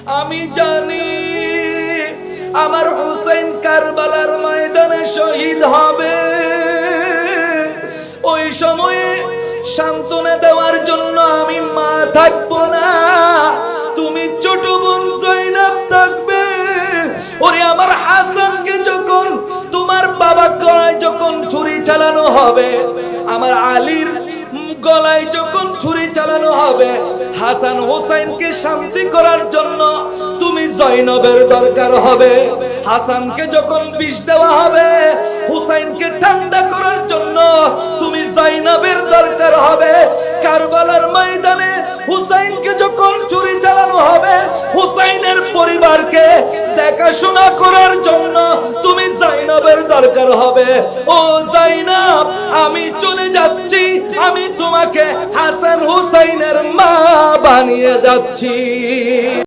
আমি জানি আমার হুসাইন কারবালার ময়দানে শহীদ হবে। ওই সময়ে সান্ত্বনা দেওয়ার জন্য আমি মা থাকবো না, তুমি ছোট বোন জয়নাব থাকবে। ওরে আমার হাসানকে যখন তোমার বাবা গলায় যখন ছুরি চালানো হবে, আমার আলীর গলায় যখন ছুরি চালানো হবে, হাসান হোসেনকে শান্তি করার জন্য তুমি জয়নবের দরকার হবে। হাসানকে যখন বিষ দেওয়া হবে, হুসাইনকে ঠান্ডা করার জন্য তুমি জয়নবের দরকার হবে। কারবালার ময়দানে হুসাইনকে যখন ছুরি চালানো হবে, হুসাইনের পরিবারকে দেখাশোনা করার জন্য তুমি জয়নবের দরকার হবে। ও জয়নব, আমি চলে যাচ্ছি, আমি তোমাকে হাসান হুসাইনের মা বানিয়ে যাচ্ছি।